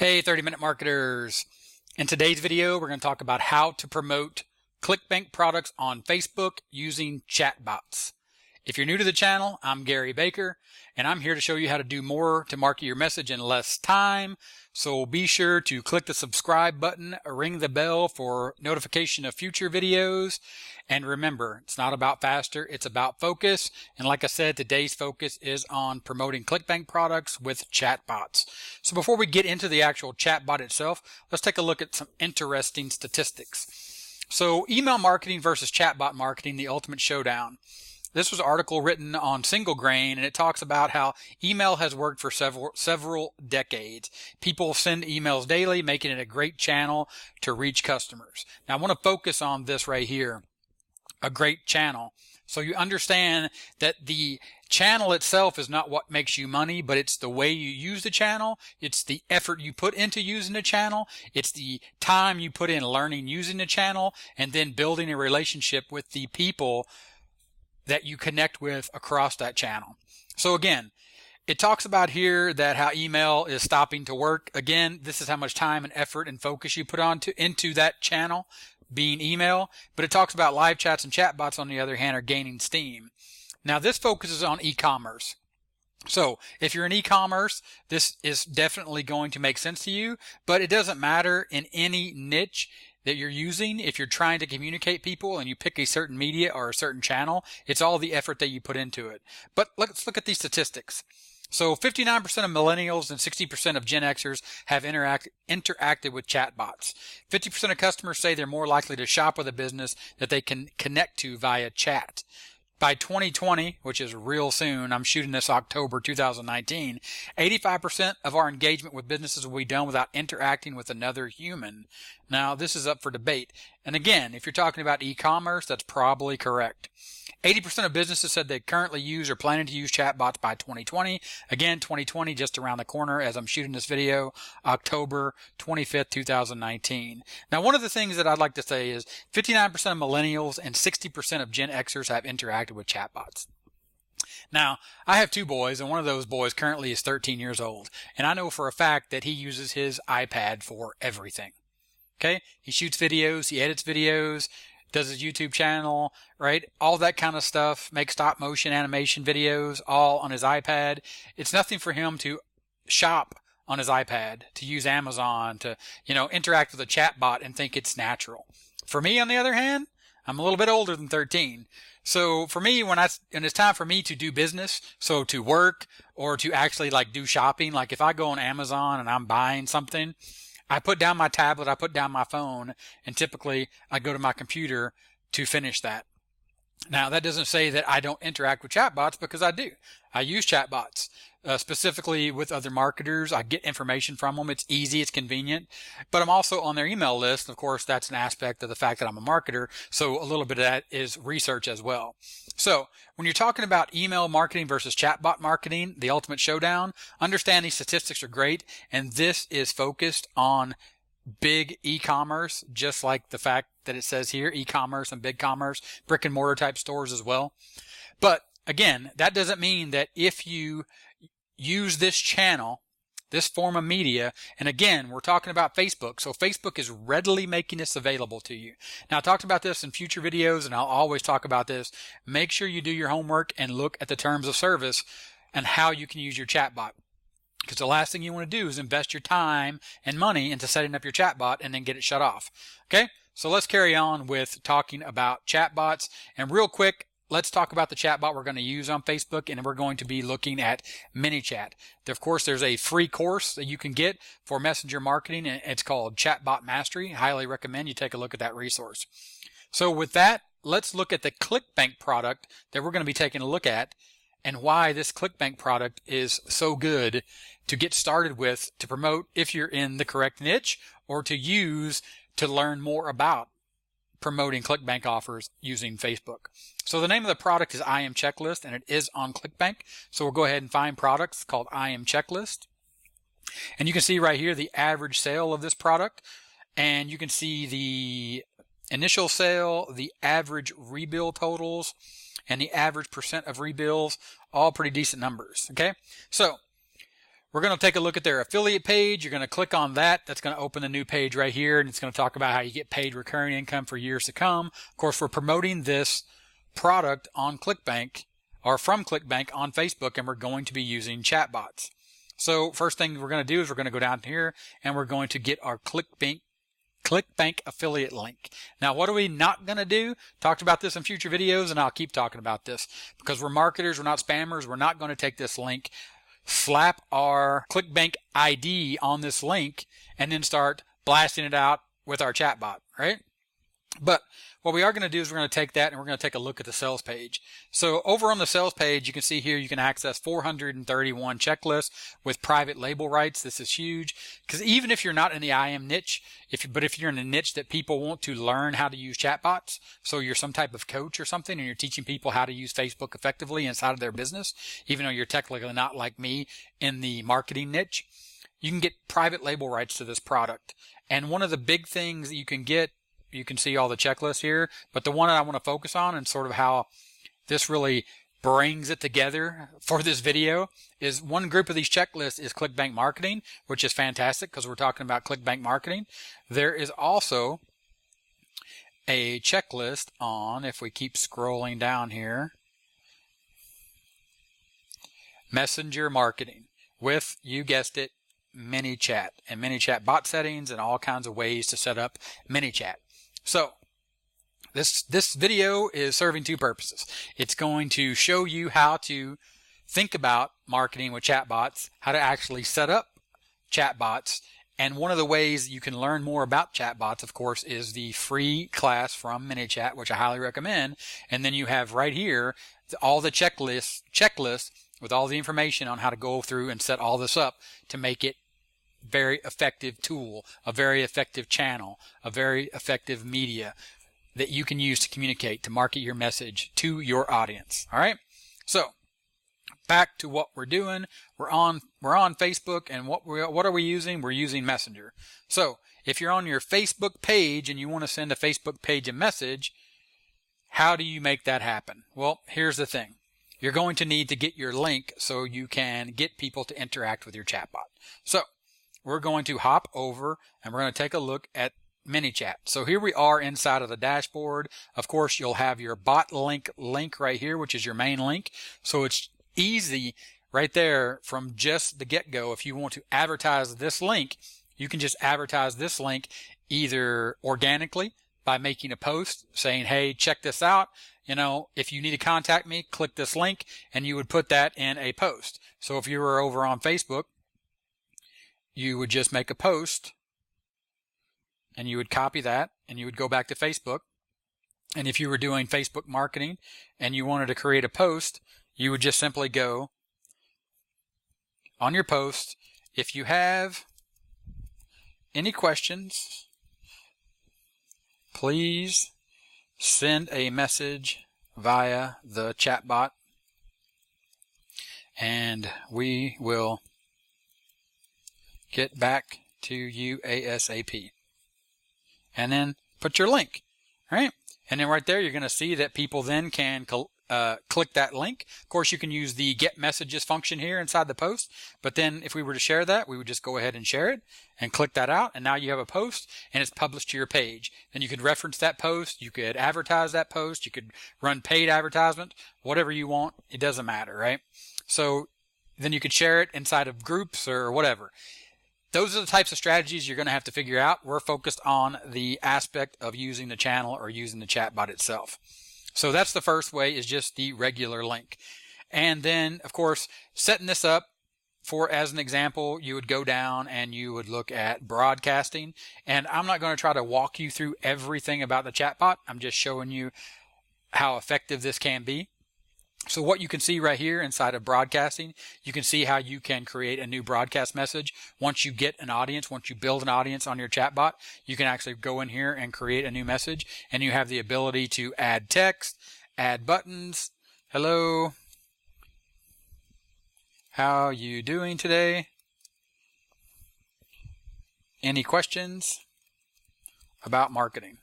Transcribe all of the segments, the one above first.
Hey, 30-minute marketers. In today's video, we're going to talk about how to promote Clickbank products on Facebook using chatbots. If you're new to the channel, I'm Gary Baker, and I'm here to show you how to do more to market your message in less time. So be sure to click the subscribe button, ring the bell for notification of future videos. And remember, it's not about faster, it's about focus. And like I said, today's focus is on promoting Clickbank products with chatbots. So before we get into the actual chatbot itself, let's take a look at some interesting statistics. So email marketing versus chatbot marketing, the ultimate showdown. This was an article written on Single Grain, and it talks about how email has worked for several decades. People send emails daily, making it a great channel to reach customers. Now, I want to focus on this right here, a great channel. So you understand that the channel itself is not what makes you money, but it's the way you use the channel. It's the effort you put into using the channel. It's the time you put in learning using the channel, and then building a relationship with the people that you connect with across that channel. So again, it talks about here that how email is stopping to work. Again, this is how much time and effort and focus you put into that channel, being email. But it talks about live chats and chatbots, on the other hand, are gaining steam. Now this focuses on e-commerce. So if you're in e-commerce, this is definitely going to make sense to you, but it doesn't matter in any niche that you're using. If you're trying to communicate people and you pick a certain media or a certain channel, it's all the effort that you put into it. But let's look at these statistics. So 59% of millennials and 60% of Gen Xers have interacted with chatbots. 50% of customers say they're more likely to shop with a business that they can connect to via chat. By 2020, which is real soon, I'm shooting this October 2019, 85% of our engagement with businesses will be done without interacting with another human. Now, this is up for debate. And again, if you're talking about e-commerce, that's probably correct. 80% of businesses said they currently use or planning to use chatbots by 2020. Again, 2020 just around the corner as I'm shooting this video, October 25th, 2019. Now, one of the things that I'd like to say is 59% of millennials and 60% of Gen Xers have interacted with chatbots. Now, I have two boys, and one of those boys currently is 13 years old. And I know for a fact that he uses his iPad for everything. Okay? He shoots videos, he edits videos, does his YouTube channel, right? All that kind of stuff, makes stop motion animation videos, all on his iPad. It's nothing for him to shop on his iPad, to use Amazon, to, interact with a chatbot and think it's natural. For me, on the other hand, I'm a little bit older than 13. So for me, when it's time for me to do business, so to work or to actually do shopping, like if I go on Amazon and I'm buying something, I put down my tablet, I put down my phone, and typically I go to my computer to finish that. Now, that doesn't say that I don't interact with chatbots, because I do. I use chatbots, specifically with other marketers. I get information from them. It's easy, it's convenient, but I'm also on their email list. Of course, that's an aspect of the fact that I'm a marketer, so a little bit of that is research as well. So when you're talking about email marketing versus chatbot marketing, the ultimate showdown, understand these statistics are great, and this is focused on big e-commerce, just like the fact that it says here, e-commerce and big commerce, brick and mortar type stores as well. But again, that doesn't mean that if you use this channel, this form of media, and again, we're talking about Facebook, so Facebook is readily making this available to you. Now, I talked about this in future videos, and I'll always talk about this. Make sure you do your homework and look at the terms of service and how you can use your chatbot. Because the last thing you want to do is invest your time and money into setting up your chatbot and then get it shut off. Okay, so let's carry on with talking about chatbots. And real quick, let's talk about the chatbot we're going to use on Facebook, and we're going to be looking at ManyChat. Of course, there's a free course that you can get for messenger marketing, and it's called Chatbot Mastery. Highly recommend you take a look at that resource. So with that, let's look at the Clickbank product that we're going to be taking a look at, and why this Clickbank product is so good to get started with, to promote if you're in the correct niche, or to use to learn more about promoting Clickbank offers using Facebook. So the name of the product is I Am Checklist, and it is on Clickbank. So we'll go ahead and find products called I Am Checklist. And you can see right here the average sale of this product, and you can see the initial sale, the average rebill totals, and the average percent of rebills, all pretty decent numbers. Okay, so we're going to take a look at their affiliate page. You're going to click on that. That's going to open a new page right here, and it's going to talk about how you get paid recurring income for years to come. Of course, we're promoting this product on Clickbank or from Clickbank on Facebook, and we're going to be using Chatbots. So first thing we're going to do is we're going to go down here and we're going to get our Clickbank affiliate link. Now, what are we not going to do? Talked about this in future videos, and I'll keep talking about this because we're marketers, we're not spammers. We're not going to take this link, slap our Clickbank ID on this link, and then start blasting it out with our chatbot, right? But what we are going to do is we're going to take that and we're going to take a look at the sales page. So over on the sales page, you can see here you can access 431 checklists with private label rights. This is huge because even if you're not in the IM niche, if you're in a niche that people want to learn how to use chatbots, so you're some type of coach or something and you're teaching people how to use Facebook effectively inside of their business, even though you're technically not like me in the marketing niche, you can get private label rights to this product. And one of the big things that you can get, you can see all the checklists here, but the one that I want to focus on and sort of how this really brings it together for this video is one group of these checklists is Clickbank marketing, which is fantastic because we're talking about Clickbank marketing. There is also a checklist on, if we keep scrolling down here, messenger marketing with, you guessed it, ManyChat and ManyChat bot settings and all kinds of ways to set up ManyChat. So this video is serving two purposes. It's going to show you how to think about marketing with chatbots, how to actually set up chatbots, and one of the ways you can learn more about chatbots, of course, is the free class from ManyChat, which I highly recommend. And then you have right here all the checklists with all the information on how to go through and set all this up to make it very effective tool, a very effective channel, a very effective media that you can use to communicate, to market your message to your audience. All right. So back to what we're doing. We're on Facebook, and what are we using? We're using Messenger. So if you're on your Facebook page and you want to send a Facebook page a message, how do you make that happen? Well, here's the thing. You're going to need to get your link so you can get people to interact with your chatbot. So we're going to hop over and we're going to take a look at ManyChat. So here we are inside of the dashboard. Of course, you'll have your bot link right here, which is your main link. So it's easy right there from just the get-go. If you want to advertise this link, you can just advertise this link either organically by making a post saying, hey, check this out. You know, if you need to contact me, click this link, and you would put that in a post. So if you were over on Facebook, you would just make a post and you would copy that and you would go back to Facebook. And if you were doing Facebook marketing and you wanted to create a post, you would just simply go on your post. If you have any questions, please send a message via the chatbot and we will get back to you ASAP. And then put your link, right? And then right there, you're going to see that people then can click that link. Of course, you can use the get messages function here inside the post. But then if we were to share that, we would just go ahead and share it and click that out. And now you have a post and it's published to your page. Then you could reference that post. You could advertise that post. You could run paid advertisement, whatever you want. It doesn't matter, right? So then you could share it inside of groups or whatever. Those are the types of strategies you're going to have to figure out. We're focused on the aspect of using the channel or using the chatbot itself. So that's the first way, is just the regular link. And then, of course, setting this up for, as an example, you would go down and you would look at broadcasting. And I'm not going to try to walk you through everything about the chatbot. I'm just showing you how effective this can be. So what you can see right here inside of broadcasting, you can see how you can create a new broadcast message. Once you get an audience, once you build an audience on your chatbot, you can actually go in here and create a new message, and you have the ability to add text, add buttons. Hello. How you doing today? Any questions about marketing?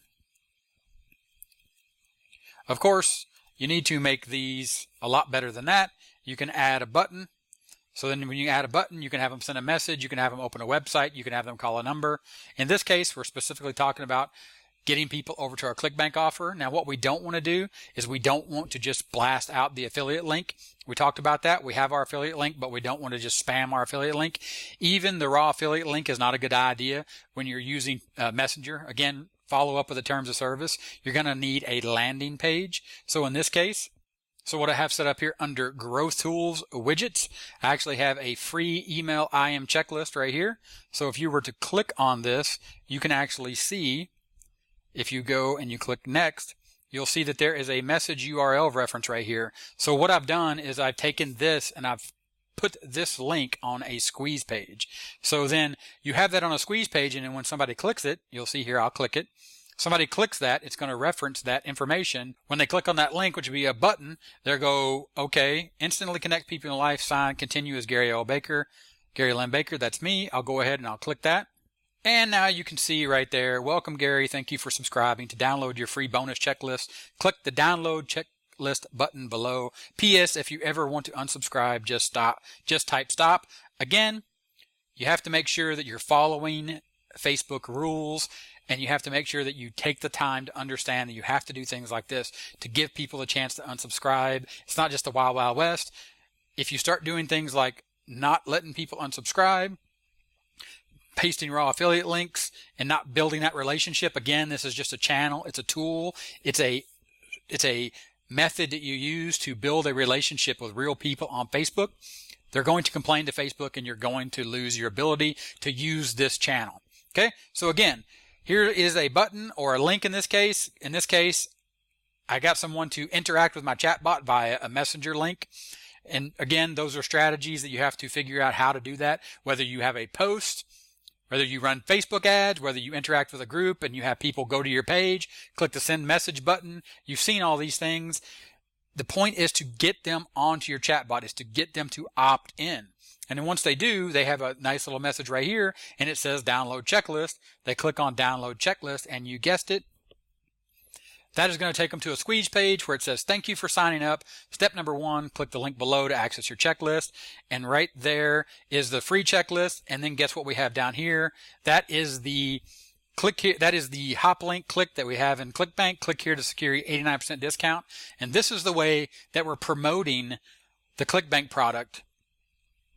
Of course, you need to make these a lot better than that. You can add a button. So then when you add a button, you can have them send a message, you can have them open a website, you can have them call a number. In this case, we're specifically talking about getting people over to our Clickbank offer. Now, what we don't want to do is we don't want to just blast out the affiliate link. We talked about that. We have our affiliate link, but we don't want to just spam our affiliate link. Even the raw affiliate link is not a good idea when you're using Messenger. Again, follow up with the terms of service. You're going to need a landing page. So in this case, so what I have set up here under Growth Tools widgets, I actually have a free email IM checklist right here. So if you were to click on this, you can actually see, if you go and you click next, you'll see that there is a message URL reference right here. So what I've done is I've taken this and I've put this link on a squeeze page. So then you have that on a squeeze page, and then when somebody clicks it, you'll see here, I'll click it. Somebody clicks that, it's going to reference that information. When they click on that link, which would be a button, they'll go, okay, instantly connect people in life, sign, continue as Gary L. Baker, Gary Lynn Baker, that's me. I'll go ahead and I'll click that. And now you can see right there, welcome Gary, thank you for subscribing. To download your free bonus checklist, click the download checklist button below. P.S. If you ever want to unsubscribe, just type stop. Again, you have to make sure that you're following Facebook rules, and you have to make sure that you take the time to understand that you have to do things like this to give people a chance to unsubscribe. It's not just the Wild Wild West. If you start doing things like not letting people unsubscribe, pasting raw affiliate links, and not building that relationship, again, this is just a channel, it's a tool, it's a method that you use to build a relationship with real people on Facebook. They're going to complain to Facebook, and you're going to lose your ability to use this channel. Okay, so again, here is a button or a link in this case. In this case, I got someone to interact with my chatbot via a messenger link. And again, those are strategies that you have to figure out how to do that, whether you have a post, whether you run Facebook ads, whether you interact with a group and you have people go to your page, click the send message button. You've seen all these things. The point is to get them onto your chatbot, is to get them to opt in. And then once they do, they have a nice little message right here, and it says download checklist. They click on download checklist, and you guessed it, that is going to take them to a squeeze page where it says, thank you for signing up. Step number 1, click the link below to access your checklist. And right there is the free checklist. And then guess what we have down here? That is the click here. That is the hop link click that we have in Clickbank. Click here to secure 89% discount. And this is the way that we're promoting the Clickbank product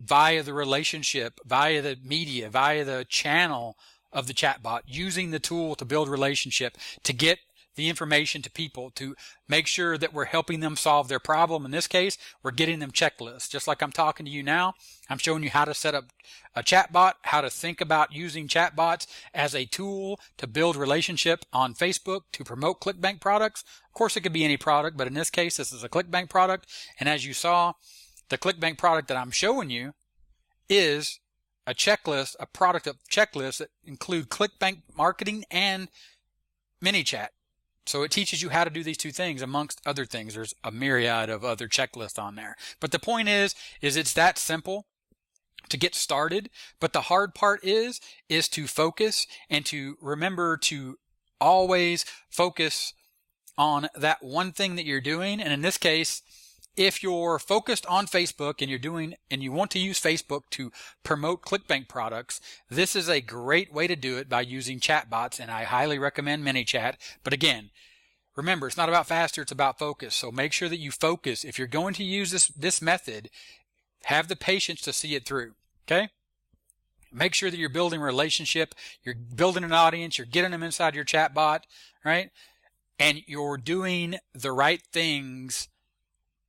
via the relationship, via the media, via the channel of the chatbot, using the tool to build relationship, to get the information to people, to make sure that we're helping them solve their problem. In this case, we're getting them checklists. Just like I'm talking to you now, I'm showing you how to set up a chatbot, how to think about using chatbots as a tool to build relationship on Facebook to promote Clickbank products. Of course, it could be any product, but in this case, this is a Clickbank product. And as you saw, the Clickbank product that I'm showing you is a checklist, a product of checklists that include Clickbank marketing and ManyChat. So it teaches you how to do these two things amongst other things. There's a myriad of other checklists on there. But the point is it's that simple to get started. But the hard part is to focus and to remember to always focus on that one thing that you're doing. And in this case, if you're focused on Facebook and you want to use Facebook to promote Clickbank products, this is a great way to do it by using chatbots, and I highly recommend ManyChat. But again, remember, it's not about faster, it's about focus. So make sure that you focus. If you're going to use this method, have the patience to see it through. Okay? Make sure that you're building a relationship, you're building an audience, you're getting them inside your chatbot, right? And you're doing the right things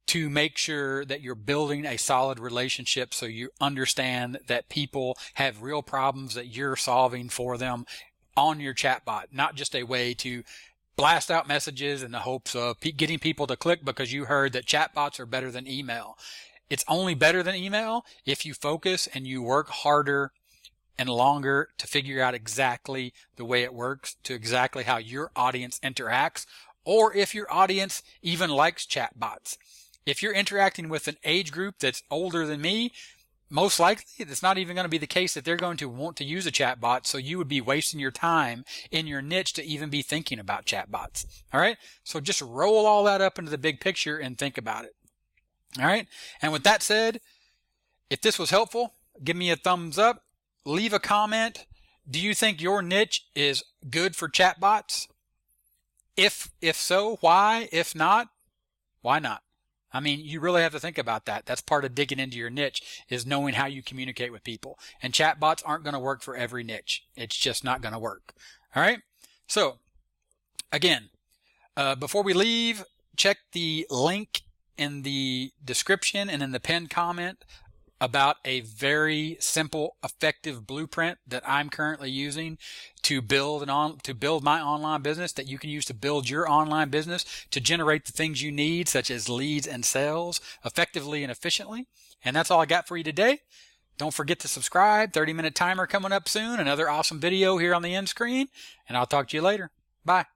to make sure that you're building a solid relationship so you understand that people have real problems that you're solving for them on your chatbot, not just a way to blast out messages in the hopes of getting people to click because you heard that chatbots are better than email. It's only better than email if you focus and you work harder and longer to figure out exactly the way it works, to exactly how your audience interacts, or if your audience even likes chatbots. If you're interacting with an age group that's older than me, most likely it's not even going to be the case that they're going to want to use a chatbot, so you would be wasting your time in your niche to even be thinking about chatbots. All right? So just roll all that up into the big picture and think about it. All right? And with that said, If this was helpful, give me a thumbs up, leave a comment. Do you think your niche is good for chatbots? If so, why? If not, why not? I mean, you really have to think about that. That's part of digging into your niche, is knowing how you communicate with people. And chatbots aren't going to work for every niche. It's just not going to work. All right? So, again, before we leave, check the link in the description and in the pinned comment about a very simple, effective blueprint that I'm currently using to build my online business, that you can use to build your online business to generate the things you need, such as leads and sales, effectively and efficiently. And that's all I got for you today. Don't forget to subscribe. 30-minute timer coming up soon. Another awesome video here on the end screen. And I'll talk to you later. Bye.